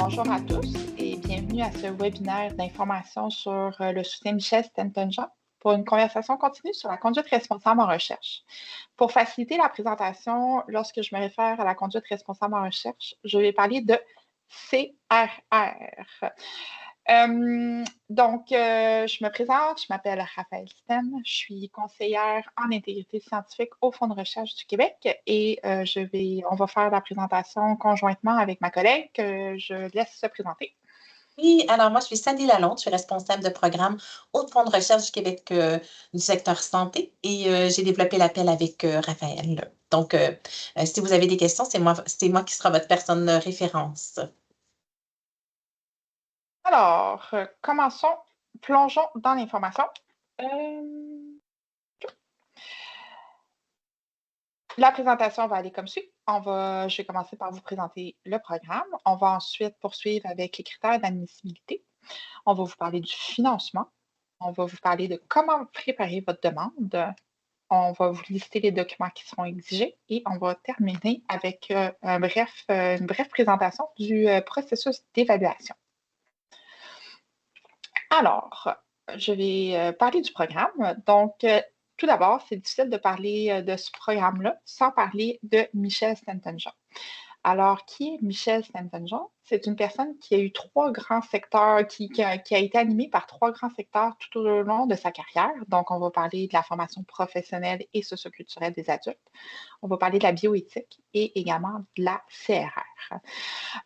Bonjour à tous et bienvenue à ce webinaire d'information sur le soutien Michel Stanton-Jean pour une conversation continue sur la conduite responsable en recherche. Pour faciliter la présentation, lorsque je me réfère à la conduite responsable en recherche, je vais parler de CRR. Je me présente, je m'appelle Raphaël Stem, je suis conseillère en intégrité scientifique au Fonds de recherche du Québec et on va faire la présentation conjointement avec ma collègue que je laisse se présenter. Oui, alors moi, je suis Sandy Lalonde, je suis responsable de programme au Fonds de recherche du Québec du secteur santé et j'ai développé l'appel avec Raphaël. Donc, si vous avez des questions, c'est moi qui sera votre personne référence. Alors, commençons, plongeons dans l'information. La présentation va aller comme suit. Je vais commencer par vous présenter le programme. On va ensuite poursuivre avec les critères d'admissibilité. On va vous parler du financement. On va vous parler de comment préparer votre demande. On va vous lister les documents qui seront exigés et on va terminer avec une brève présentation du processus d'évaluation. Alors, je vais parler du programme. Donc, tout d'abord, c'est difficile de parler de ce programme-là sans parler de Michel Stanton-Jean. Alors, qui est Michel Stanton-Jean? C'est une personne qui a eu trois grands secteurs, qui a été animée par trois grands secteurs tout au long de sa carrière. Donc, on va parler de la formation professionnelle et socioculturelle des adultes. On va parler de la bioéthique et également de la CRR.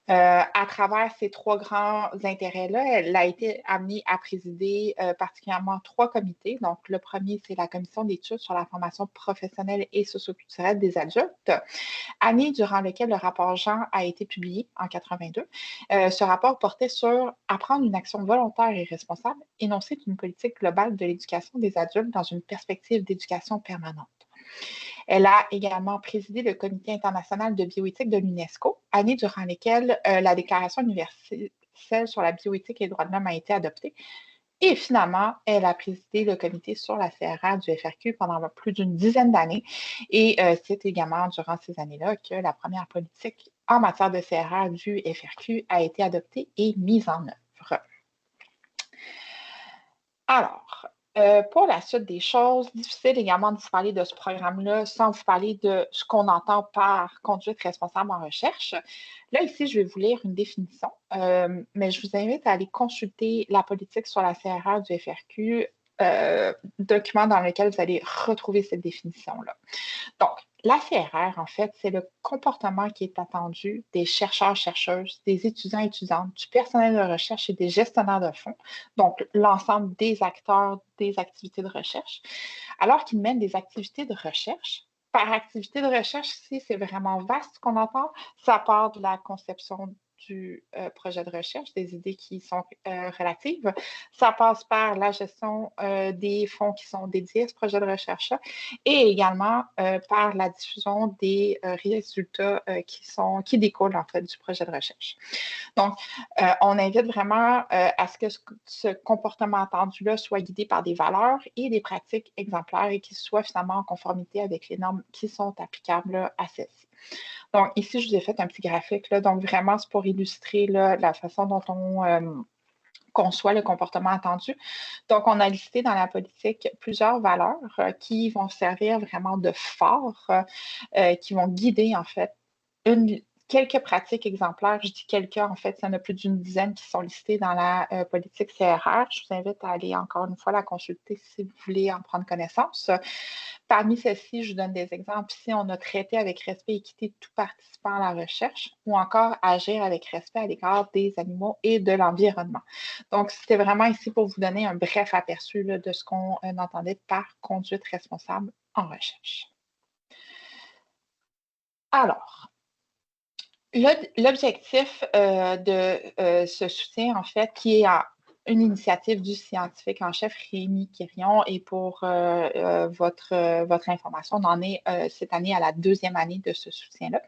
À travers ces trois grands intérêts-là, elle a été amenée à présider particulièrement trois comités. Donc, le premier, c'est la commission d'études sur la formation professionnelle et socioculturelle des adultes, année durant laquelle le rapport Jean a été publié en 82. Ce rapport portait sur apprendre une action volontaire et responsable, énoncé d'une politique globale de l'éducation des adultes dans une perspective d'éducation permanente. Elle a également présidé le Comité international de bioéthique de l'UNESCO, année durant laquelle la Déclaration universelle sur la bioéthique et les droits de l'homme a été adoptée. Et finalement, elle a présidé le comité sur la CRR du FRQ pendant plus d'une dizaine d'années. Et c'est également durant ces années-là que la première politique en matière de CRR du FRQ a été adoptée et mise en œuvre. Alors, pour la suite des choses, difficile également de vous parler de ce programme-là sans vous parler de ce qu'on entend par conduite responsable en recherche. Là, ici, je vais vous lire une définition, mais je vous invite à aller consulter la politique sur la CRR du FRQ, document dans lequel vous allez retrouver cette définition-là. Donc, la CRR, en fait, c'est le comportement qui est attendu des chercheurs, chercheuses, des étudiants, étudiantes, du personnel de recherche et des gestionnaires de fonds, donc l'ensemble des acteurs des activités de recherche, alors qu'ils mènent des activités de recherche. Par activité de recherche, ici, c'est vraiment vaste ce qu'on entend. Ça part de la conception du projet de recherche, des idées qui sont relatives. Ça passe par la gestion des fonds qui sont dédiés à ce projet de recherche-là et également par la diffusion des résultats qui découlent en fait du projet de recherche. Donc, on invite vraiment à ce que ce comportement attendu-là soit guidé par des valeurs et des pratiques exemplaires et qu'il soit finalement en conformité avec les normes qui sont applicables là, à celles-ci. Donc, ici, je vous ai fait un petit graphique. Là, donc, vraiment, c'est pour illustrer là, la façon dont on conçoit le comportement attendu. Donc, on a listé dans la politique plusieurs valeurs qui vont servir vraiment de phare, qui vont guider, en fait, quelques pratiques exemplaires. Je dis quelques, en fait, il y en a plus d'une dizaine qui sont listées dans la politique CRR. Je vous invite à aller encore une fois la consulter si vous voulez en prendre connaissance. Parmi celles-ci, je vous donne des exemples. Ici, on a traité avec respect et équité tout participant à la recherche ou encore agir avec respect à l'égard des animaux et de l'environnement. Donc, c'était vraiment ici pour vous donner un bref aperçu là, de ce qu'on entendait par conduite responsable en recherche. Alors, l'objectif de ce soutien, en fait, qui est une initiative du scientifique en chef Rémi Quirion, et pour votre information, on en est cette année à la deuxième année de ce soutien-là.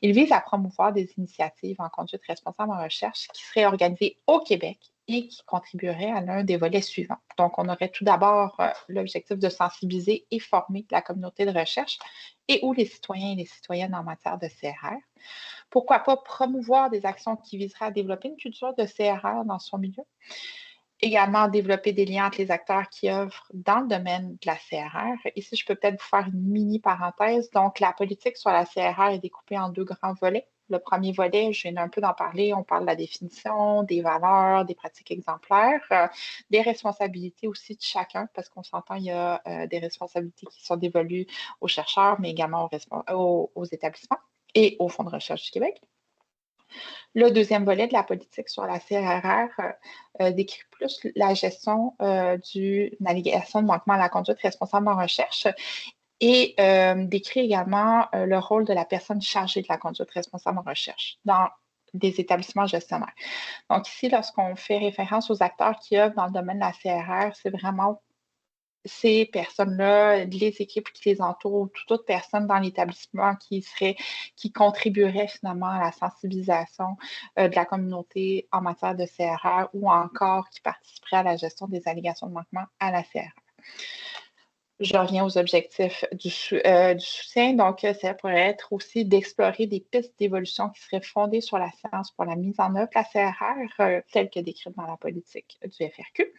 Il vise à promouvoir des initiatives en conduite responsable en recherche qui seraient organisées au Québec et qui contribuerait à l'un des volets suivants. Donc, on aurait tout d'abord l'objectif de sensibiliser et former la communauté de recherche et ou les citoyens et les citoyennes en matière de CRR. Pourquoi pas promouvoir des actions qui viseraient à développer une culture de CRR dans son milieu. Également, développer des liens entre les acteurs qui œuvrent dans le domaine de la CRR. Ici, je peux peut-être vous faire une mini parenthèse. Donc, la politique sur la CRR est découpée en deux grands volets. Le premier volet, je viens un peu d'en parler, on parle de la définition, des valeurs, des pratiques exemplaires, des responsabilités aussi de chacun, parce qu'on s'entend, il y a des responsabilités qui sont dévolues aux chercheurs, mais également aux établissements et au Fonds de recherche du Québec. Le deuxième volet de la politique sur la CRR décrit plus la gestion d'une allégation de manquement à la conduite responsable en recherche et décrit également le rôle de la personne chargée de la conduite responsable en recherche dans des établissements gestionnaires. Donc ici, lorsqu'on fait référence aux acteurs qui œuvrent dans le domaine de la CRR, c'est vraiment ces personnes-là, les équipes qui les entourent, toute autre personne dans l'établissement qui contribuerait finalement à la sensibilisation de la communauté en matière de CRR ou encore qui participerait à la gestion des allégations de manquement à la CRR. Je reviens aux objectifs du soutien. Donc, ça pourrait être aussi d'explorer des pistes d'évolution qui seraient fondées sur la science pour la mise en œuvre de la CRR, telle que décrite dans la politique du FRQ.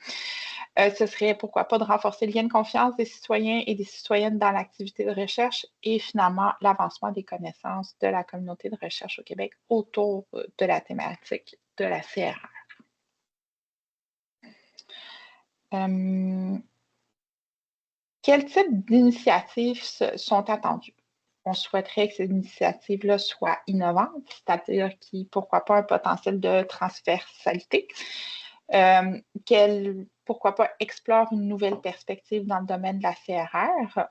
Ce serait, pourquoi pas, de renforcer le lien de confiance des citoyens et des citoyennes dans l'activité de recherche et finalement l'avancement des connaissances de la communauté de recherche au Québec autour de la thématique de la CRR. Quel type d'initiatives sont attendues? On souhaiterait que ces initiatives-là soient innovantes, c'est-à-dire qui, pourquoi pas, un potentiel de transversalité, qu'elles, pourquoi pas, explorent une nouvelle perspective dans le domaine de la CRR,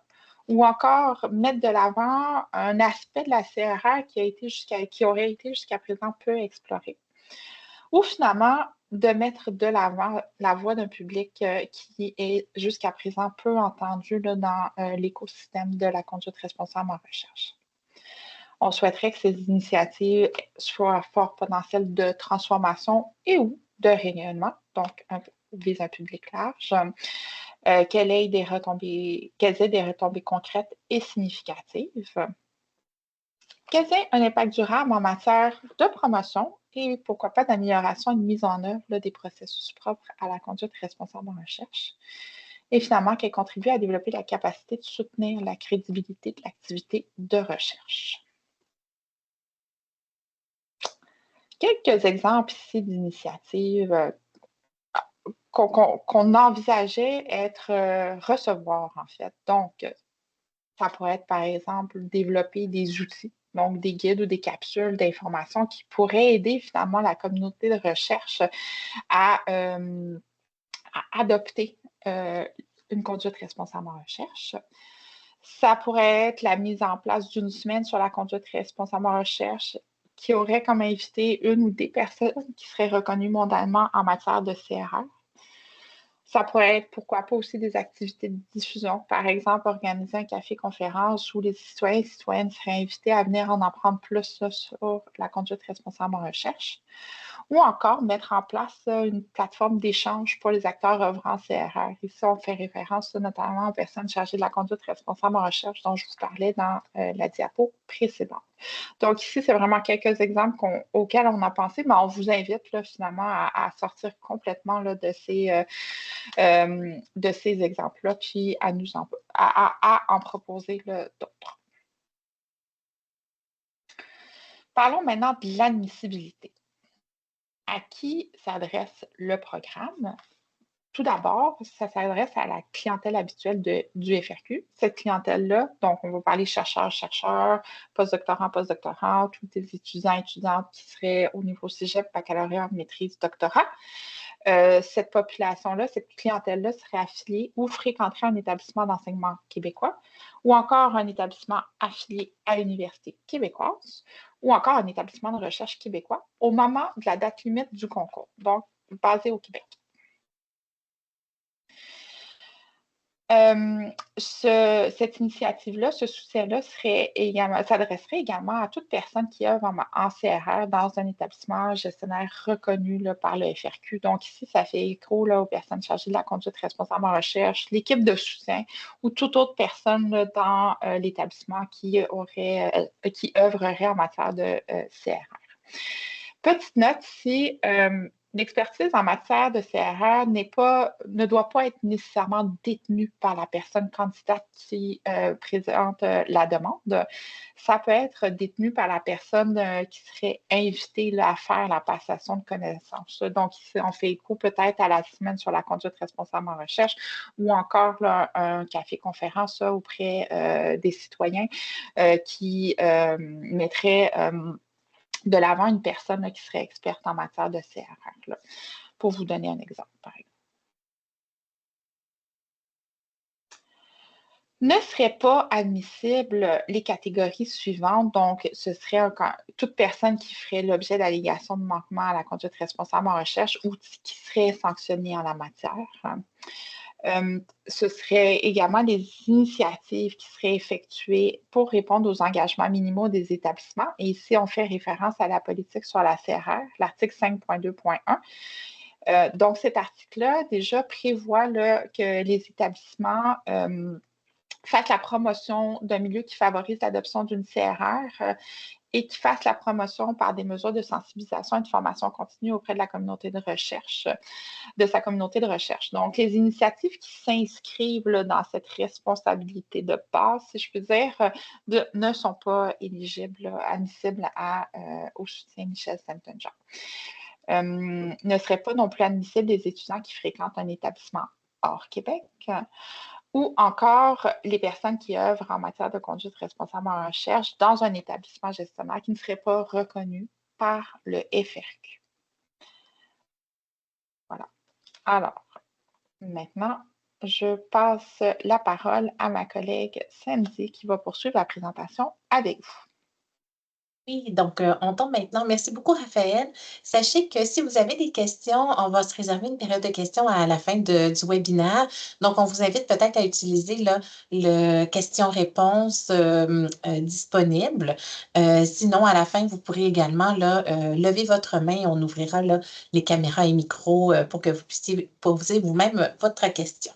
ou encore mettre de l'avant un aspect de la CRR qui aurait été jusqu'à présent peu exploré. Ou finalement, de mettre de l'avant la voix d'un public qui est jusqu'à présent peu entendu là, dans l'écosystème de la conduite responsable en recherche. On souhaiterait que ces initiatives soient à fort potentiel de transformation et ou de rayonnement, donc vise un public large, qu'elles aient des retombées concrètes et significatives, qu'elles aient un impact durable en matière de promotion et pourquoi pas d'amélioration et de mise en œuvre là, des processus propres à la conduite responsable en recherche. Et finalement, qu'elles contribuent à développer la capacité de soutenir la crédibilité de l'activité de recherche. Quelques exemples ici d'initiatives qu'on envisageait recevoir, en fait. Donc, ça pourrait être, par exemple, développer des outils, donc des guides ou des capsules d'information qui pourraient aider finalement la communauté de recherche à adopter une conduite responsable en recherche. Ça pourrait être la mise en place d'une semaine sur la conduite responsable en recherche qui aurait comme invité une ou des personnes qui seraient reconnues mondialement en matière de CRR. Ça pourrait être, pourquoi pas, aussi des activités de diffusion. Par exemple, organiser un café-conférence où les citoyens et citoyennes seraient invités à venir en apprendre plus là, sur la conduite responsable en recherche. Ou encore mettre en place une plateforme d'échange pour les acteurs œuvrant en CRR. Ici, on fait référence notamment aux personnes chargées de la conduite responsable en recherche dont je vous parlais dans la diapo précédente. Donc ici, c'est vraiment quelques exemples auxquels on a pensé, mais on vous invite là, finalement à sortir complètement là, de ces exemples-là, puis à en proposer d'autres. Parlons maintenant de l'admissibilité. À qui s'adresse le programme? Tout d'abord, ça s'adresse à la clientèle habituelle du FRQ. Cette clientèle-là, donc on va parler chercheurs, postdoctorants, tous les étudiantes qui seraient au niveau cégep, baccalauréat, maîtrise, doctorat. Cette population-là, cette clientèle-là serait affiliée ou fréquenterait un établissement d'enseignement québécois ou encore un établissement affilié à l'Université québécoise ou encore un établissement de recherche québécois au moment de la date limite du concours, donc basé au Québec. Cette initiative-là, ce soutien-là s'adresserait également à toute personne qui œuvre en CRR dans un établissement gestionnaire reconnu là, par le FRQ. Donc ici, ça fait écho là, aux personnes chargées de la conduite responsable en recherche, l'équipe de soutien ou toute autre personne là, dans l'établissement qui œuvrerait en matière de CRR. Petite note ici, l'expertise en matière de CRR ne doit pas être nécessairement détenue par la personne candidate qui présente la demande. Ça peut être détenu par la personne qui serait invitée là, à faire la passation de connaissances. Donc, ici, on fait écho peut-être à la semaine sur la conduite responsable en recherche ou encore là, un café-conférence auprès des citoyens qui mettrait de l'avant une personne là, qui serait experte en matière de CRR, là, pour vous donner un exemple, par exemple. Ne seraient pas admissibles les catégories suivantes. Donc, ce serait toute personne qui ferait l'objet d'allégations de manquement à la conduite responsable en recherche ou qui serait sanctionnée en la matière. Ce serait également des initiatives qui seraient effectuées pour répondre aux engagements minimaux des établissements. Et ici, on fait référence à la politique sur la CRR, l'article 5.2.1. Donc, cet article-là, déjà, prévoit là, que les établissements fassent la promotion d'un milieu qui favorise l'adoption d'une CRR et qui fasse la promotion par des mesures de sensibilisation et de formation continue auprès de la communauté de recherche, de sa communauté de recherche. Donc, les initiatives qui s'inscrivent là, dans cette responsabilité de base, si je peux dire, ne sont pas éligibles, là, admissibles au soutien Michel Saint-Jean. Ne seraient pas non plus admissibles des étudiants qui fréquentent un établissement hors Québec, ou encore les personnes qui œuvrent en matière de conduite responsable en recherche dans un établissement gestionnaire qui ne serait pas reconnu par le FRQ. Voilà. Alors, maintenant, je passe la parole à ma collègue Sandy qui va poursuivre la présentation avec vous. Oui, donc on tombe maintenant. Merci beaucoup, Raphaël. Sachez que si vous avez des questions, on va se réserver une période de questions à la fin du webinaire. Donc, on vous invite peut-être à utiliser là, le question-réponse disponible. Sinon, à la fin, vous pourrez également là, lever votre main. On ouvrira là, les caméras et micros pour que vous puissiez poser vous-même votre question.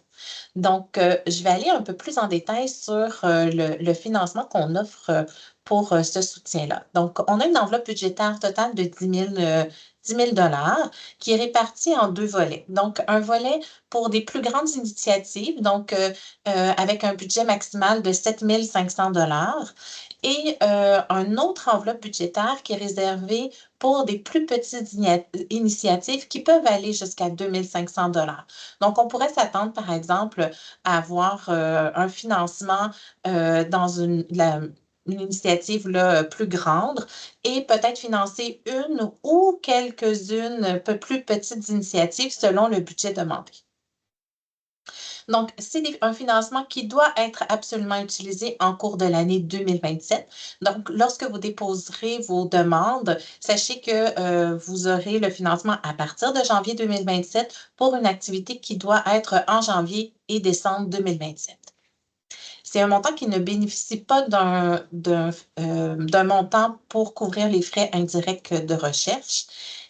Donc, je vais aller un peu plus en détail sur le financement qu'on offre pour ce soutien-là. Donc, on a une enveloppe budgétaire totale de 10 000 qui est répartie en deux volets. Donc, un volet pour des plus grandes initiatives, donc avec un budget maximal de 7 500 et une autre enveloppe budgétaire qui est réservée pour des plus petites initiatives qui peuvent aller jusqu'à 2 500 Donc, on pourrait s'attendre, par exemple, à avoir un financement dans une initiative là, plus grande et peut-être financer une ou quelques-unes un peu plus petites initiatives selon le budget demandé. Donc, c'est un financement qui doit être absolument utilisé en cours de l'année 2027. Donc, lorsque vous déposerez vos demandes, sachez que vous aurez le financement à partir de janvier 2027 pour une activité qui doit être en janvier et décembre 2027. C'est un montant qui ne bénéficie pas d'un montant pour couvrir les frais indirects de recherche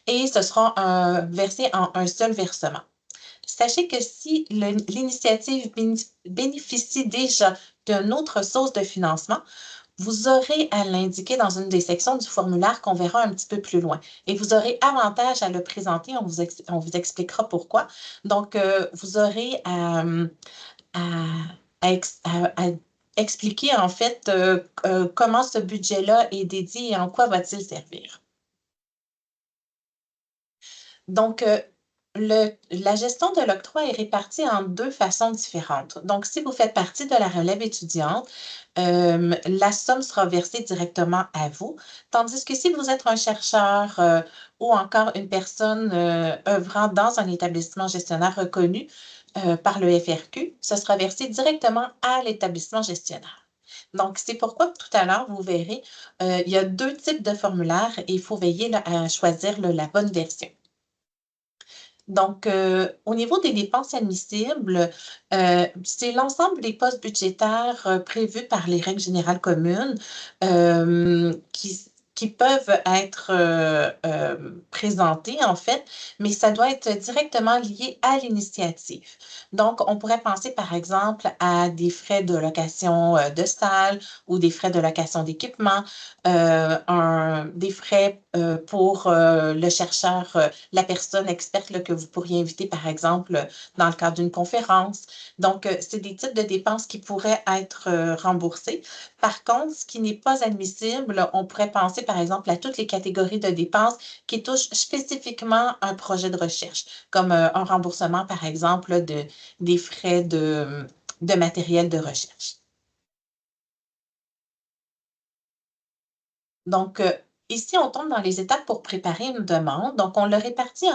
et ce sera versé en un seul versement. Sachez que si l'initiative bénéficie déjà d'une autre source de financement, vous aurez à l'indiquer dans une des sections du formulaire qu'on verra un petit peu plus loin. Et vous aurez avantage à le présenter, on vous expliquera pourquoi. Donc, vous aurez à expliquer en fait comment ce budget-là est dédié et en quoi va-t-il servir. Donc, la gestion de l'octroi est répartie en deux façons différentes. Donc, si vous faites partie de la relève étudiante, la somme sera versée directement à vous, tandis que si vous êtes un chercheur ou encore une personne œuvrant dans un établissement gestionnaire reconnu par le FRQ, ce sera versé directement à l'établissement gestionnaire. Donc, c'est pourquoi tout à l'heure, vous verrez, il y a deux types de formulaires et il faut veiller là, à choisir là, la bonne version. Donc, au niveau des dépenses admissibles, c'est l'ensemble des postes budgétaires prévus par les règles générales communes qui peuvent être présentés, en fait, mais ça doit être directement lié à l'initiative. Donc, on pourrait penser, par exemple, à des frais de location de salle ou des frais de location d'équipement, des frais pour le chercheur, la personne experte là, que vous pourriez inviter, par exemple, dans le cadre d'une conférence. Donc, c'est des types de dépenses qui pourraient être remboursées. Par contre, ce qui n'est pas admissible, on pourrait penser, par exemple, à toutes les catégories de dépenses qui touchent spécifiquement un projet de recherche, comme un remboursement, par exemple, des frais de matériel de recherche. Donc, ici, on tombe dans les étapes pour préparer une demande. Donc, on le répartit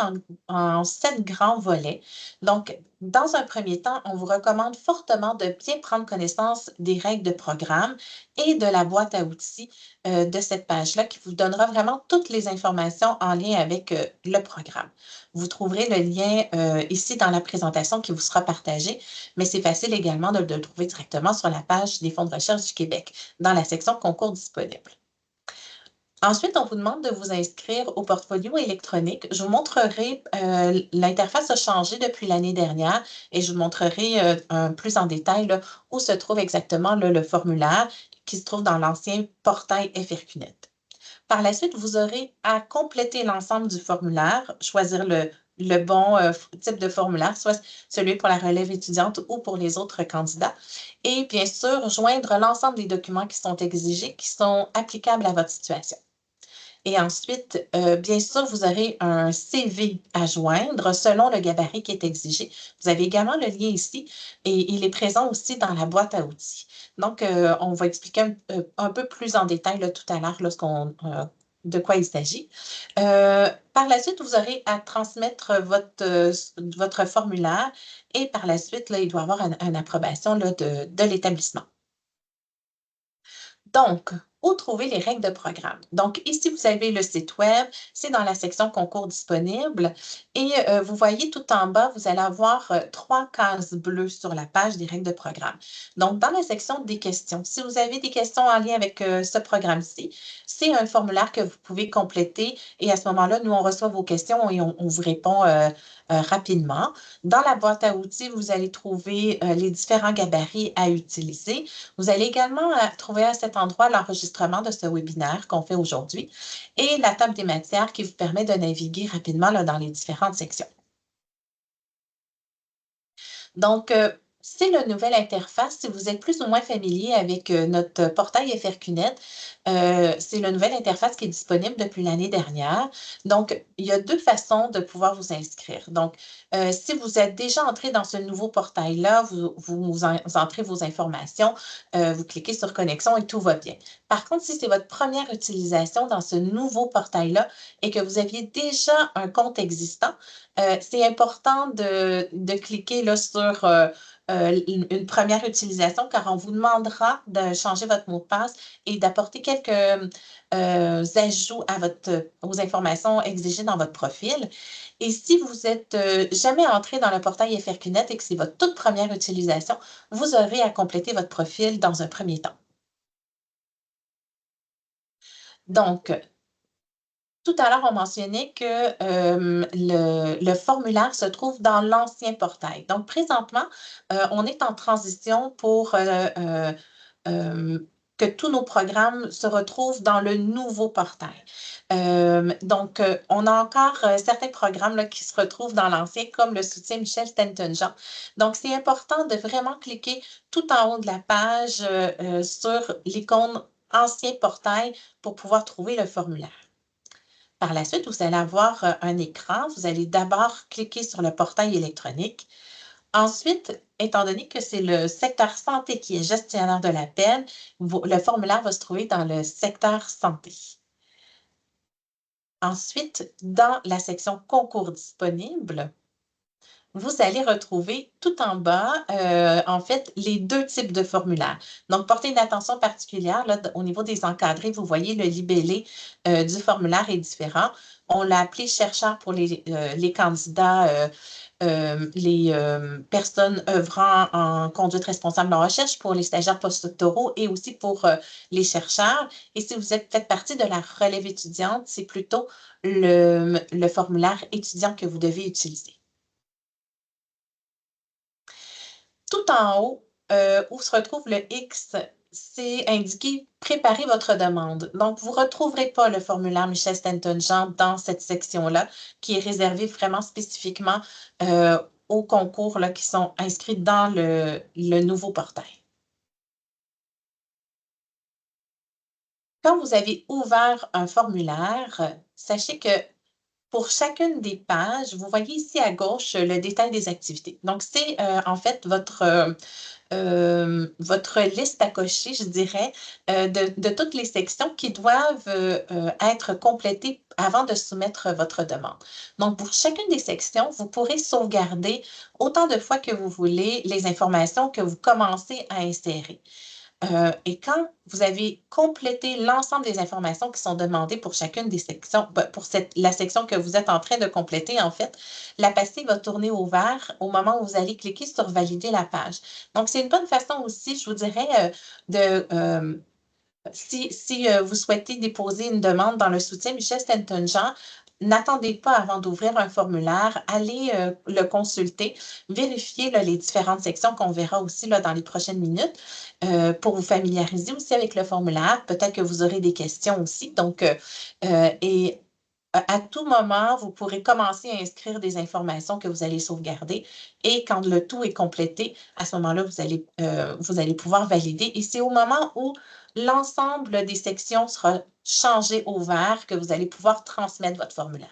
en 7 grands volets. Donc, dans un premier temps, on vous recommande fortement de bien prendre connaissance des règles de programme et de la boîte à outils de cette page-là qui vous donnera vraiment toutes les informations en lien avec le programme. Vous trouverez le lien ici dans la présentation qui vous sera partagée, mais c'est facile également de le trouver directement sur la page des Fonds de recherche du Québec, dans la section concours disponibles. Ensuite, on vous demande de vous inscrire au portfolio électronique. Je vous montrerai, l'interface a changé depuis l'année dernière et je vous montrerai plus en détail là, où se trouve exactement là, le formulaire qui se trouve dans l'ancien portail FRQNet. Par la suite, vous aurez à compléter l'ensemble du formulaire, choisir le bon type de formulaire, soit celui pour la relève étudiante ou pour les autres candidats. Et bien sûr, joindre l'ensemble des documents qui sont exigés, qui sont applicables à votre situation. Et ensuite, bien sûr, vous aurez un CV à joindre selon le gabarit qui est exigé. Vous avez également le lien ici et il est présent aussi dans la boîte à outils. Donc, on va expliquer un peu plus en détail là, tout à l'heure de quoi il s'agit. Par la suite, vous aurez à transmettre votre formulaire et par la suite, là, il doit y avoir une approbation là, de l'établissement. Donc, où trouver les règles de programme? Donc, ici, vous avez le site web, c'est dans la section concours disponible et vous voyez tout en bas, vous allez avoir 3 cases bleues sur la page des règles de programme. Donc, dans la section des questions, si vous avez des questions en lien avec ce programme-ci, c'est un formulaire que vous pouvez compléter et à ce moment-là, nous, on reçoit vos questions et on vous répond rapidement. Dans la boîte à outils, vous allez trouver les différents gabarits à utiliser. Vous allez également trouver à cet endroit l'enregistrement de ce webinaire qu'on fait aujourd'hui et la table des matières qui vous permet de naviguer rapidement là, dans les différentes sections. Donc, c'est la nouvelle interface. Si vous êtes plus ou moins familier avec notre portail FRQNet, c'est la nouvelle interface qui est disponible depuis l'année dernière. Donc, il y a 2 façons de pouvoir vous inscrire. Donc, si vous êtes déjà entré dans ce nouveau portail-là, vous entrez vos informations, vous cliquez sur connexion et tout va bien. Par contre, si c'est votre première utilisation dans ce nouveau portail-là et que vous aviez déjà un compte existant, c'est important de cliquer là, sur une première utilisation car on vous demandera de changer votre mot de passe et d'apporter quelques ajouts aux informations exigées dans votre profil. Et si vous n'êtes jamais entré dans le portail FRQNet et que c'est votre toute première utilisation, vous aurez à compléter votre profil dans un premier temps. Donc, tout à l'heure, on mentionnait que le formulaire se trouve dans l'ancien portail. Donc, présentement, on est en transition pour que tous nos programmes se retrouvent dans le nouveau portail. Donc, on a encore certains programmes là, qui se retrouvent dans l'ancien, comme le soutien Michel Stanton-Jean. Donc, c'est important de vraiment cliquer tout en haut de la page sur l'icône ancien portail pour pouvoir trouver le formulaire. Par la suite, vous allez avoir un écran. Vous allez d'abord cliquer sur le portail électronique. Ensuite, étant donné que c'est le secteur santé qui est gestionnaire de l'appel, le formulaire va se trouver dans le secteur santé. Ensuite, dans la section concours disponibles, vous allez retrouver tout en bas, en fait, les deux types de formulaires. Donc, portez une attention particulière là, au niveau des encadrés. Vous voyez, le libellé du formulaire est différent. On l'a appelé chercheur pour les candidats, les personnes œuvrant en conduite responsable en recherche, pour les stagiaires postdoctoraux et aussi pour les chercheurs. Et si vous faites partie de la relève étudiante, c'est plutôt le formulaire étudiant que vous devez utiliser. Tout en haut, où se retrouve le X, c'est indiqué préparer votre demande. Donc, vous ne retrouverez pas le formulaire Michel Stanton-Jean dans cette section-là, qui est réservée vraiment spécifiquement aux concours là, qui sont inscrits dans le nouveau portail. Quand vous avez ouvert un formulaire, sachez que pour chacune des pages, vous voyez ici à gauche le détail des activités. Donc, c'est en fait votre liste à cocher, je dirais, de toutes les sections qui doivent être complétées avant de soumettre votre demande. Donc, pour chacune des sections, vous pourrez sauvegarder autant de fois que vous voulez les informations que vous commencez à insérer. Et quand vous avez complété l'ensemble des informations qui sont demandées pour chacune des sections, pour la section que vous êtes en train de compléter, en fait, la pastille va tourner au vert au moment où vous allez cliquer sur valider la page. Donc, c'est une bonne façon aussi, je vous dirais, si vous souhaitez déposer une demande dans le soutien Michel Stanton-Jean, n'attendez pas avant d'ouvrir un formulaire, allez le consulter, vérifiez là, les différentes sections qu'on verra aussi là, dans les prochaines minutes pour vous familiariser aussi avec le formulaire. Peut-être que vous aurez des questions aussi. Donc, et à tout moment, vous pourrez commencer à inscrire des informations que vous allez sauvegarder et quand le tout est complété, à ce moment-là, vous allez pouvoir valider. Et c'est au moment où l'ensemble des sections sera changé au vert que vous allez pouvoir transmettre votre formulaire.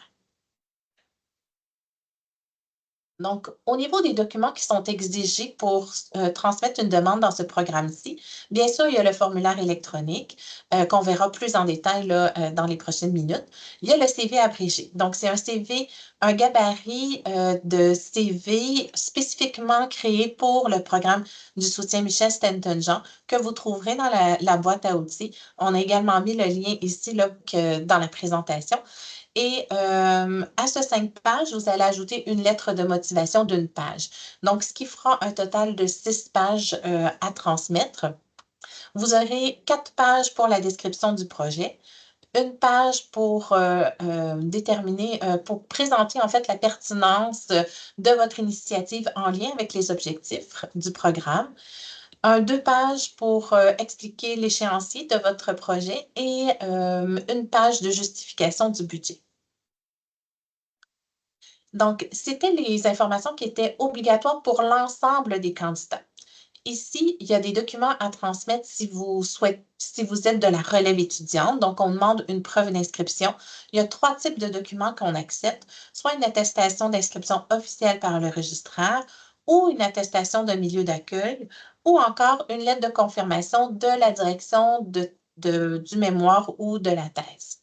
Donc, au niveau des documents qui sont exigés pour transmettre une demande dans ce programme-ci, bien sûr, il y a le formulaire électronique qu'on verra plus en détail là, dans les prochaines minutes. Il y a le CV abrégé. Donc, c'est un CV, un gabarit de CV spécifiquement créé pour le programme du soutien Michel Stanton-Jean que vous trouverez dans la boîte à outils. On a également mis le lien ici là, dans la présentation. Et à ce 5 pages, vous allez ajouter une lettre de motivation d'une page. Donc, ce qui fera un total de 6 pages à transmettre. Vous aurez 4 pages pour la description du projet, une page pour déterminer, pour présenter en fait la pertinence de votre initiative en lien avec les objectifs du programme. 2 pages pour expliquer l'échéancier de votre projet et une page de justification du budget. Donc, c'était les informations qui étaient obligatoires pour l'ensemble des candidats. Ici, il y a des documents à transmettre si vous êtes de la relève étudiante. Donc, on demande une preuve d'inscription. Il y a 3 types de documents qu'on accepte, soit une attestation d'inscription officielle par le registraire ou une attestation de milieu d'accueil ou encore une lettre de confirmation de la direction du mémoire ou de la thèse.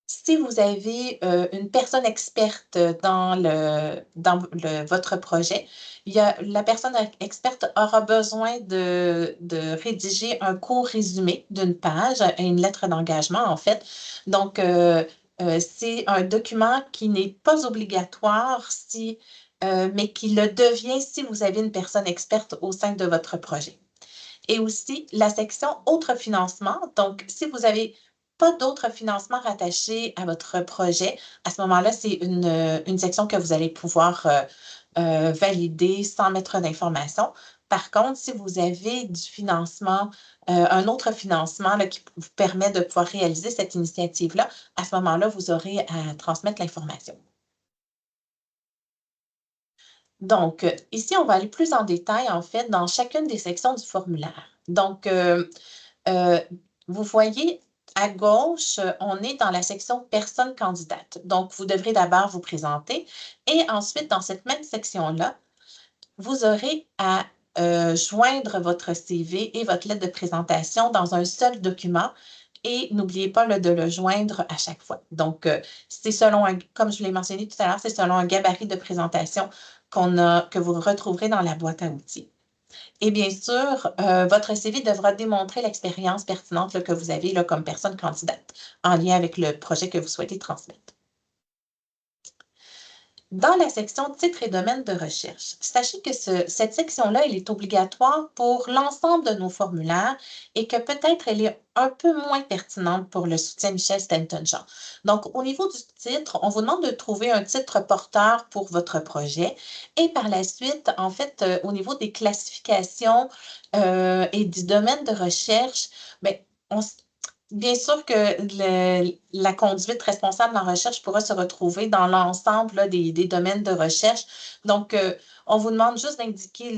Si vous avez une personne experte dans votre projet, la personne experte aura besoin de rédiger un court résumé d'une page, une lettre d'engagement en fait. Donc, c'est un document qui n'est pas obligatoire mais qui le devient si vous avez une personne experte au sein de votre projet. Et aussi la section autres financements. Donc, si vous avez pas d'autres financements rattachés à votre projet, à ce moment-là, c'est une section que vous allez pouvoir valider sans mettre d'informations. Par contre, si vous avez du financement, un autre financement là, qui vous permet de pouvoir réaliser cette initiative-là, à ce moment-là, vous aurez à transmettre l'information. Donc, ici, on va aller plus en détail, en fait, dans chacune des sections du formulaire. Donc, euh, vous voyez, à gauche, on est dans la section personnes candidates. Donc, vous devrez d'abord vous présenter et ensuite, dans cette même section-là, vous aurez à joindre votre CV et votre lettre de présentation dans un seul document et n'oubliez pas là, de le joindre à chaque fois. Donc, c'est selon, comme je l'ai mentionné tout à l'heure, c'est selon un gabarit de présentation que vous retrouverez dans la boîte à outils. Et bien sûr, votre CV devra démontrer l'expérience pertinente là, que vous avez là, comme personne candidate en lien avec le projet que vous souhaitez transmettre. Dans la section titres et domaines de recherche, sachez que cette section-là, elle est obligatoire pour l'ensemble de nos formulaires et que peut-être elle est un peu moins pertinente pour le soutien Michel Stanton-Jean. Donc, au niveau du titre, on vous demande de trouver un titre porteur pour votre projet et par la suite, en fait, au niveau des classifications et du domaine de recherche, bien, bien sûr que la conduite responsable en recherche pourra se retrouver dans l'ensemble des domaines de recherche. Donc, on vous demande juste d'indiquer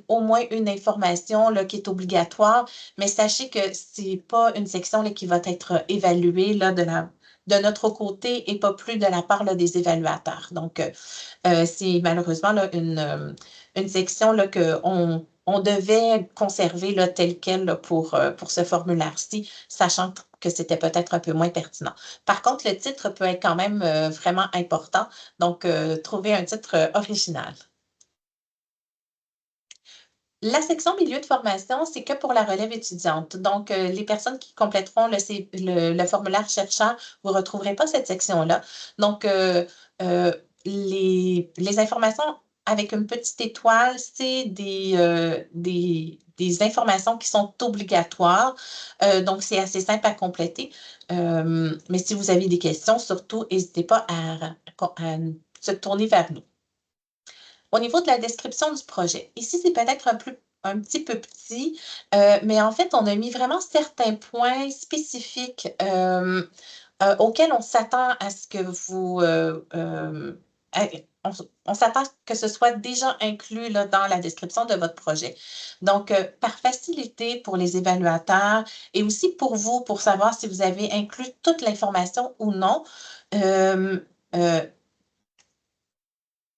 au moins une information là, qui est obligatoire, mais sachez que ce n'est pas une section là, qui va être évaluée là, de notre côté et pas plus de la part là, des évaluateurs. Donc, c'est malheureusement là, une section là, on devait conserver là, telle quelle là, pour ce formulaire-ci, sachant que c'était peut-être un peu moins pertinent. Par contre, le titre peut être quand même vraiment important, donc trouver un titre original. La section milieu de formation, c'est que pour la relève étudiante. Donc, les personnes qui compléteront le formulaire chercheur, vous ne retrouverez pas cette section-là. Donc, les informations avec une petite étoile, c'est des informations qui sont obligatoires. Donc, c'est assez simple à compléter. Mais si vous avez des questions, surtout, n'hésitez pas à se tourner vers nous. Au niveau de la description du projet, ici, c'est peut-être un petit peu petit, mais en fait, on a mis vraiment certains points spécifiques auxquels on s'attend à ce que vous... on s'attend que ce soit déjà inclus là, dans la description de votre projet. Donc, par facilité pour les évaluateurs et aussi pour vous, pour savoir si vous avez inclus toute l'information ou non,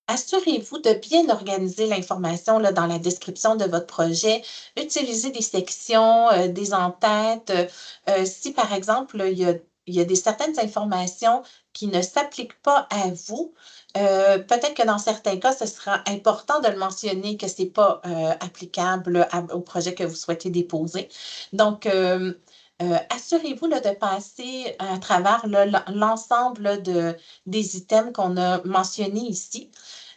assurez-vous de bien organiser l'information dans la description de votre projet. Utilisez des sections, des en-têtes. Si, par exemple, il y a certaines informations qui ne s'appliquent pas à vous, peut-être que dans certains cas, ce sera important de le mentionner que ce n'est pas applicable au projet que vous souhaitez déposer. Donc, assurez-vous de passer à travers l'ensemble des items qu'on a mentionnés ici.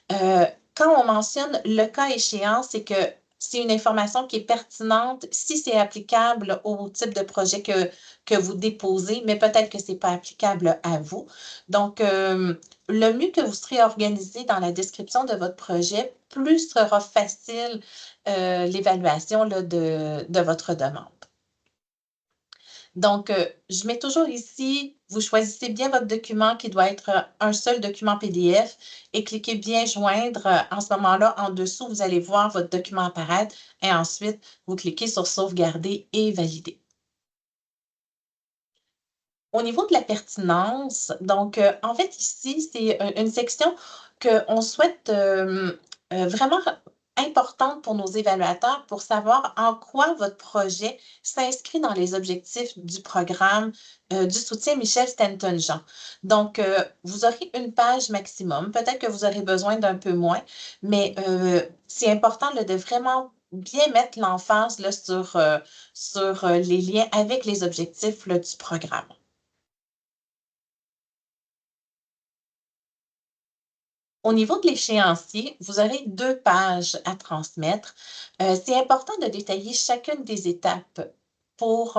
Quand on mentionne le cas échéant, c'est que c'est une information qui est pertinente si c'est applicable au type de projet que vous déposez, mais peut-être que ce n'est pas applicable à vous. Donc, le mieux que vous serez organisé dans la description de votre projet, plus sera facile l'évaluation de votre demande. Donc, je mets toujours ici, vous choisissez bien votre document qui doit être un seul document PDF et cliquez bien joindre. En ce moment-là, en dessous, vous allez voir votre document apparaître et ensuite, vous cliquez sur sauvegarder et valider. Au niveau de la pertinence, donc, en fait, ici, c'est une section qu'on souhaite vraiment importante pour nos évaluateurs pour savoir en quoi votre projet s'inscrit dans les objectifs du programme du soutien Michel Stanton-Jean. Donc, vous aurez une page maximum. Peut-être que vous aurez besoin d'un peu moins, mais c'est important de vraiment bien mettre l'emphase sur les liens avec les objectifs du programme. Au niveau de l'échéancier, vous aurez 2 pages à transmettre. C'est important de détailler chacune des étapes pour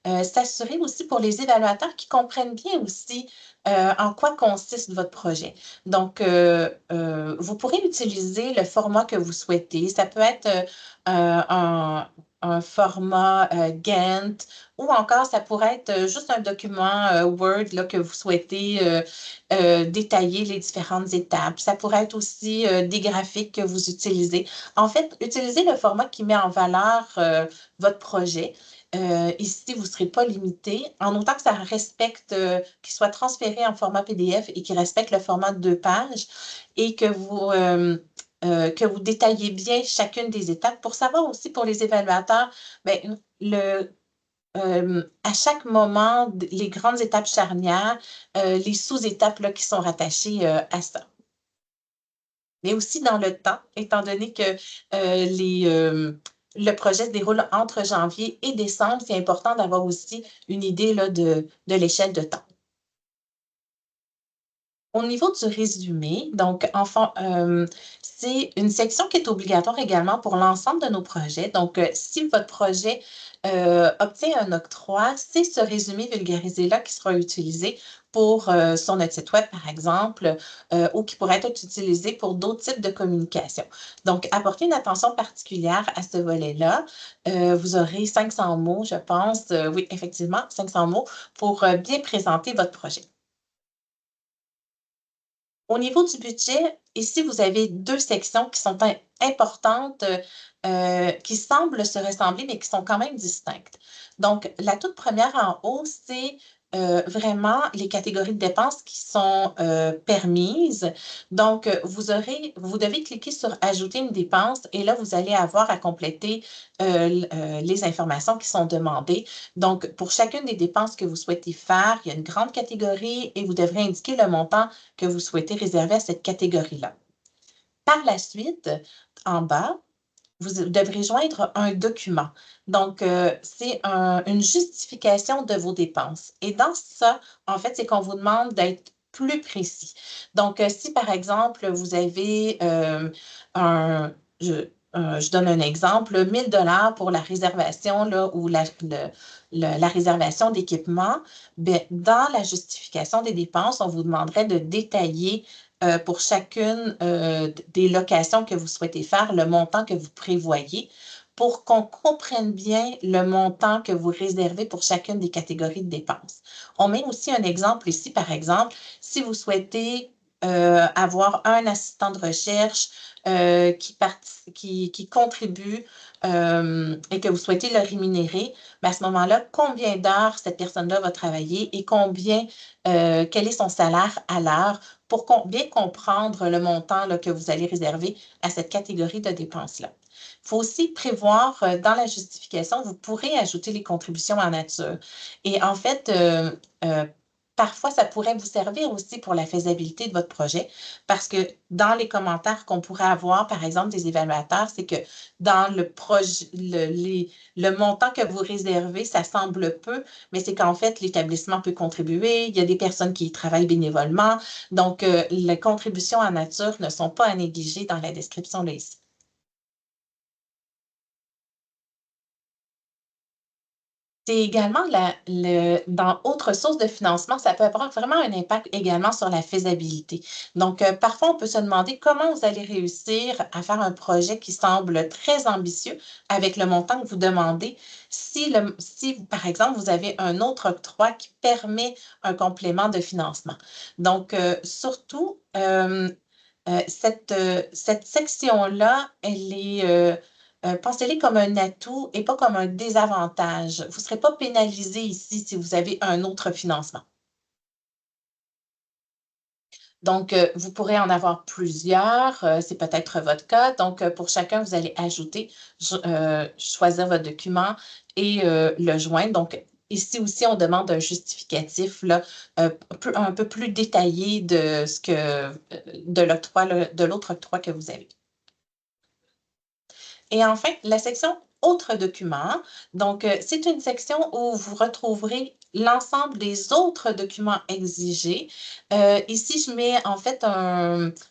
s'assurer aussi pour les évaluateurs qui comprennent bien aussi en quoi consiste votre projet. Donc, vous pourrez utiliser le format que vous souhaitez. Ça peut être un format Gantt ou encore ça pourrait être juste un document Word là, que vous souhaitez détailler les différentes étapes. Ça pourrait être aussi des graphiques que vous utilisez. En fait, utilisez le format qui met en valeur votre projet. Ici, vous ne serez pas limité, en autant que ça respecte, qu'il soit transféré en format PDF et qu'il respecte le format de 2 pages et que vous détaillez bien chacune des étapes pour savoir aussi pour les évaluateurs, bien, à chaque moment, les grandes étapes charnières, les sous-étapes là, qui sont rattachées à ça. Mais aussi dans le temps, étant donné que le projet se déroule entre janvier et décembre, c'est important d'avoir aussi une idée là, de l'échelle de temps. Au niveau du résumé, donc, c'est une section qui est obligatoire également pour l'ensemble de nos projets. Donc, si votre projet obtient un octroi, c'est ce résumé vulgarisé-là qui sera utilisé pour sur notre site web, par exemple, ou qui pourrait être utilisé pour d'autres types de communication. Donc, apportez une attention particulière à ce volet-là. Vous aurez 500 mots, je pense, oui, effectivement, 500 mots pour bien présenter votre projet. Au niveau du budget, ici, vous avez 2 sections qui sont importantes, qui semblent se ressembler, mais qui sont quand même distinctes. Donc, la toute première en haut, c'est, vraiment les catégories de dépenses qui sont, permises. Donc, vous devez cliquer sur «Ajouter une dépense» et là, vous allez avoir à compléter, les informations qui sont demandées. Donc, pour chacune des dépenses que vous souhaitez faire, il y a une grande catégorie et vous devrez indiquer le montant que vous souhaitez réserver à cette catégorie-là. Par la suite, en bas, vous devrez joindre un document. Donc, c'est une justification de vos dépenses. Et dans ça, en fait, c'est qu'on vous demande d'être plus précis. Donc, si par exemple, vous avez un, je donne un exemple, 1000 $ pour la réservation là, ou la réservation d'équipement, ben, dans la justification des dépenses, on vous demanderait de détailler pour chacune des locations que vous souhaitez faire, le montant que vous prévoyez pour qu'on comprenne bien le montant que vous réservez pour chacune des catégories de dépenses. On met aussi un exemple ici, par exemple, si vous souhaitez avoir un assistant de recherche qui contribue et que vous souhaitez le rémunérer, bien à ce moment-là, combien d'heures cette personne-là va travailler et quel est son salaire à l'heure pour bien comprendre le montant là, que vous allez réserver à cette catégorie de dépenses-là. Il faut aussi prévoir dans la justification, vous pourrez ajouter les contributions en nature. Et en fait, parfois, ça pourrait vous servir aussi pour la faisabilité de votre projet parce que dans les commentaires qu'on pourrait avoir, par exemple, des évaluateurs, c'est que dans le projet, le montant que vous réservez, ça semble peu, mais c'est qu'en fait, l'établissement peut contribuer. Il y a des personnes qui y travaillent bénévolement. Donc, les contributions en nature ne sont pas à négliger dans la description là ici. C'est également dans autres sources de financement, ça peut avoir vraiment un impact également sur la faisabilité. Donc, parfois, on peut se demander comment vous allez réussir à faire un projet qui semble très ambitieux avec le montant que vous demandez si, par exemple, vous avez un autre octroi qui permet un complément de financement. Donc, surtout, cette section-là, elle est pensez-les comme un atout et pas comme un désavantage. Vous ne serez pas pénalisé ici si vous avez un autre financement. Donc, vous pourrez en avoir plusieurs, c'est peut-être votre cas. Donc, pour chacun, vous allez ajouter, choisir votre document et le joindre. Donc, ici aussi, on demande un justificatif là, un peu plus détaillé de l'autre octroi que vous avez. Et enfin, la section Autres documents. Donc, c'est une section où vous retrouverez l'ensemble des autres documents exigés. Ici, je mets en fait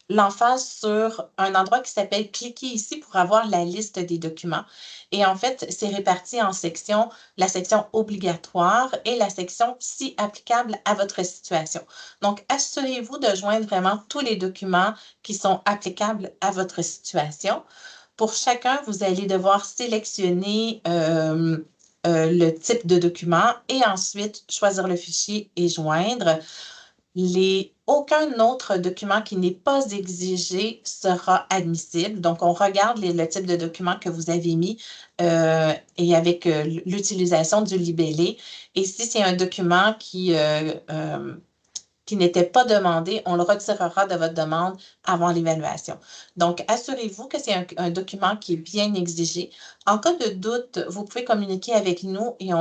l'emphase sur un endroit qui s'appelle Cliquez ici pour avoir la liste des documents. Et en fait, c'est réparti en sections, la section obligatoire et la section si applicable à votre situation. Donc, assurez-vous de joindre vraiment tous les documents qui sont applicables à votre situation. Pour chacun, vous allez devoir sélectionner le type de document et ensuite choisir le fichier et joindre. Aucun autre document qui n'est pas exigé sera admissible. Donc, on regarde le type de document que vous avez mis et avec l'utilisation du libellé. Et si c'est un document qui n'était pas demandé, on le retirera de votre demande avant l'évaluation. Donc, assurez-vous que c'est un document qui est bien exigé. En cas de doute, vous pouvez communiquer avec nous et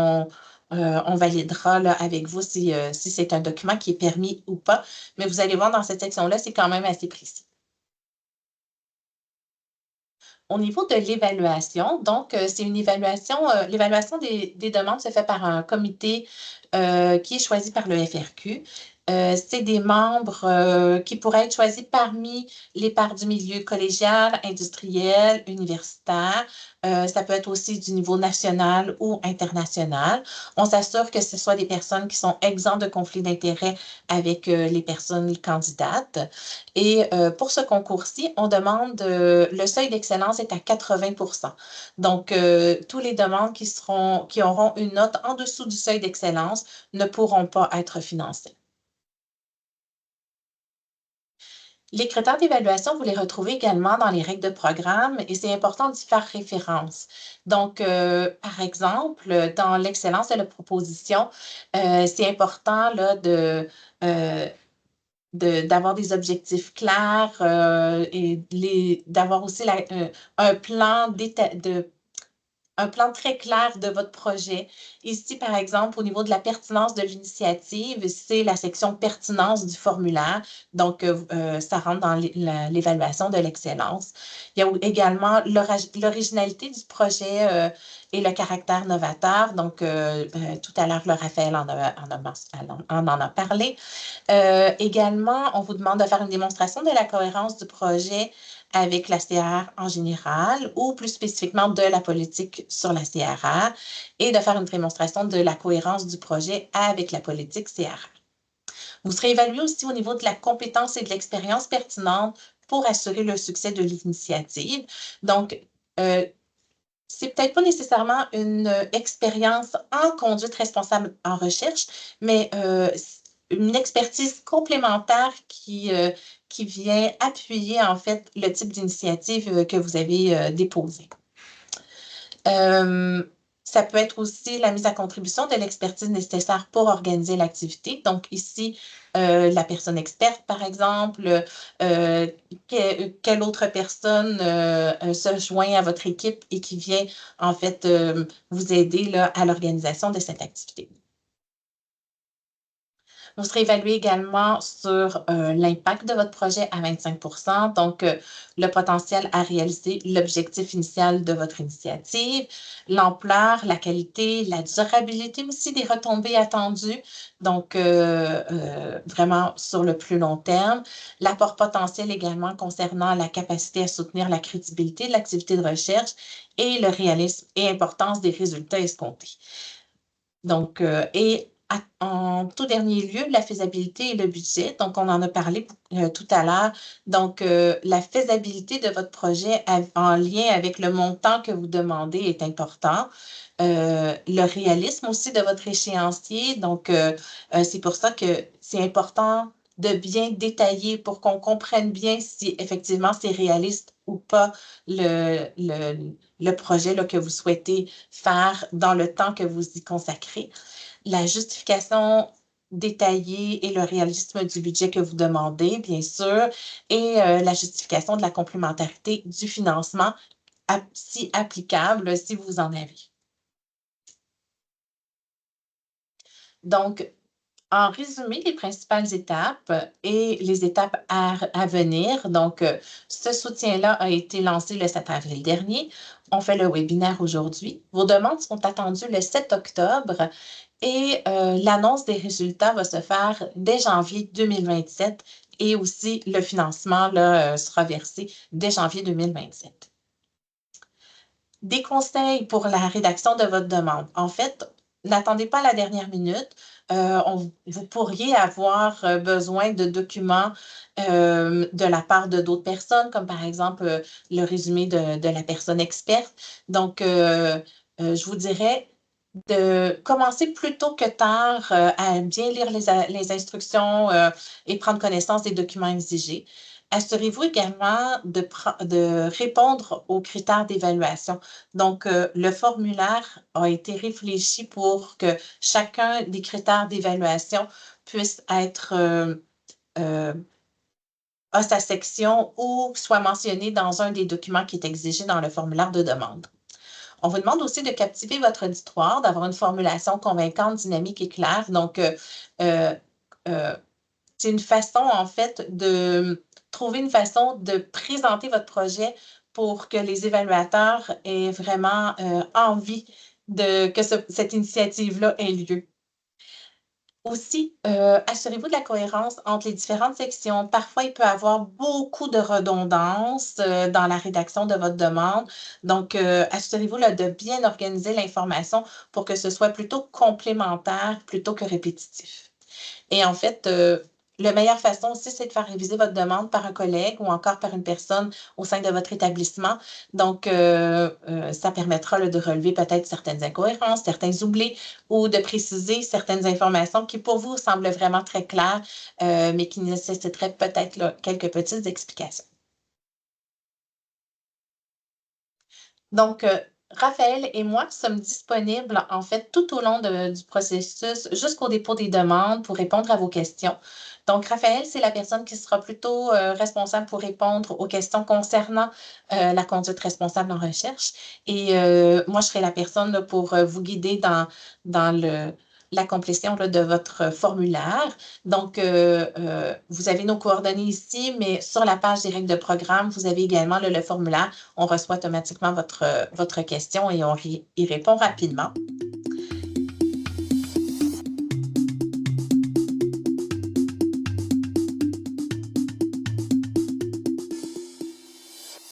on validera là, avec vous si c'est un document qui est permis ou pas. Mais vous allez voir dans cette section-là, c'est quand même assez précis. Au niveau de l'évaluation, donc, c'est une évaluation, l'évaluation des demandes se fait par un comité qui est choisi par le FRQ. C'est des membres qui pourraient être choisis parmi les pairs du milieu collégial, industriel, universitaire. Ça peut être aussi du niveau national ou international. On s'assure que ce soit des personnes qui sont exemptes de conflit d'intérêts avec les personnes candidates. Et pour ce concours-ci, on demande, le seuil d'excellence est à 80%. Donc, tous les demandes qui auront une note en dessous du seuil d'excellence ne pourront pas être financées. Les critères d'évaluation, vous les retrouvez également dans les règles de programme et c'est important d'y faire référence. Donc, par exemple, dans l'excellence de la proposition, c'est important là, d'avoir des objectifs clairs et d'avoir aussi un plan un plan très clair de votre projet. Ici, par exemple, au niveau de la pertinence de l'initiative, c'est la section pertinence du formulaire. Donc, ça rentre dans l'évaluation de l'excellence. Il y a également l'originalité du projet et le caractère novateur. Donc, tout à l'heure, Raphaël en a parlé. Également, on vous demande de faire une démonstration de la cohérence du projet avec la CRR en général ou plus spécifiquement de la politique sur la CRR et de faire une démonstration de la cohérence du projet avec la politique CRR. Vous serez évalué aussi au niveau de la compétence et de l'expérience pertinente pour assurer le succès de l'initiative. Donc, c'est peut-être pas nécessairement une expérience en conduite responsable en recherche, mais une expertise complémentaire qui vient appuyer en fait le type d'initiative que vous avez déposé. Ça peut être aussi la mise à contribution de l'expertise nécessaire pour organiser l'activité. Donc ici, la personne experte, par exemple, quelle autre personne se joint à votre équipe et qui vient en fait vous aider là, à l'organisation de cette activité. Vous serez évalué également sur l'impact de votre projet à 25 donc le potentiel à réaliser l'objectif initial de votre initiative, l'ampleur, la qualité, la durabilité aussi des retombées attendues, donc vraiment sur le plus long terme, l'apport potentiel également concernant la capacité à soutenir la crédibilité de l'activité de recherche et le réalisme et importance des résultats escomptés. Donc, en tout dernier lieu, la faisabilité et le budget. Donc, on en a parlé tout à l'heure. Donc, la faisabilité de votre projet en lien avec le montant que vous demandez est important. Le réalisme aussi de votre échéancier. Donc, c'est pour ça que c'est important de bien détailler pour qu'on comprenne bien si effectivement c'est réaliste ou pas le projet là, que vous souhaitez faire dans le temps que vous y consacrez. La justification détaillée et le réalisme du budget que vous demandez, bien sûr, et la justification de la complémentarité du financement, si applicable, si vous en avez. Donc, en résumé, les principales étapes et les étapes à venir. Donc, ce soutien-là a été lancé le 7 avril dernier. On fait le webinaire aujourd'hui. Vos demandes sont attendues le 7 octobre et l'annonce des résultats va se faire dès janvier 2027 et aussi le financement là, sera versé dès janvier 2027. Des conseils pour la rédaction de votre demande. En fait, n'attendez pas la dernière minute. Vous pourriez avoir besoin de documents de la part de d'autres personnes, comme par exemple le résumé de la personne experte. Donc, je vous dirais de commencer plus tôt que tard à bien lire les instructions et prendre connaissance des documents exigés. Assurez-vous également de répondre aux critères d'évaluation. Donc, le formulaire a été réfléchi pour que chacun des critères d'évaluation puisse être à sa section ou soit mentionné dans un des documents qui est exigé dans le formulaire de demande. On vous demande aussi de captiver votre auditoire, d'avoir une formulation convaincante, dynamique et claire. Donc, euh, c'est une façon, en fait, de trouver une façon de présenter votre projet pour que les évaluateurs aient vraiment envie que cette initiative-là ait lieu. Aussi, assurez-vous de la cohérence entre les différentes sections. Parfois, il peut y avoir beaucoup de redondance dans la rédaction de votre demande. Donc, assurez-vous là, de bien organiser l'information pour que ce soit plutôt complémentaire plutôt que répétitif. Et en fait, la meilleure façon aussi, c'est de faire réviser votre demande par un collègue ou encore par une personne au sein de votre établissement. Donc, ça permettra là, de relever peut-être certaines incohérences, certains oublis ou de préciser certaines informations qui, pour vous, semblent vraiment très claires, mais qui nécessiteraient peut-être là, quelques petites explications. Donc, Raphaël et moi sommes disponibles, en fait, tout au long du processus jusqu'au dépôt des demandes pour répondre à vos questions. Donc, Raphaël, c'est la personne qui sera plutôt responsable pour répondre aux questions concernant la conduite responsable en recherche. Et moi, je serai la personne là, pour vous guider dans la complétion là, de votre formulaire. Donc, vous avez nos coordonnées ici, mais sur la page des règles de programme, vous avez également là, le formulaire. On reçoit automatiquement votre question et on y répond rapidement.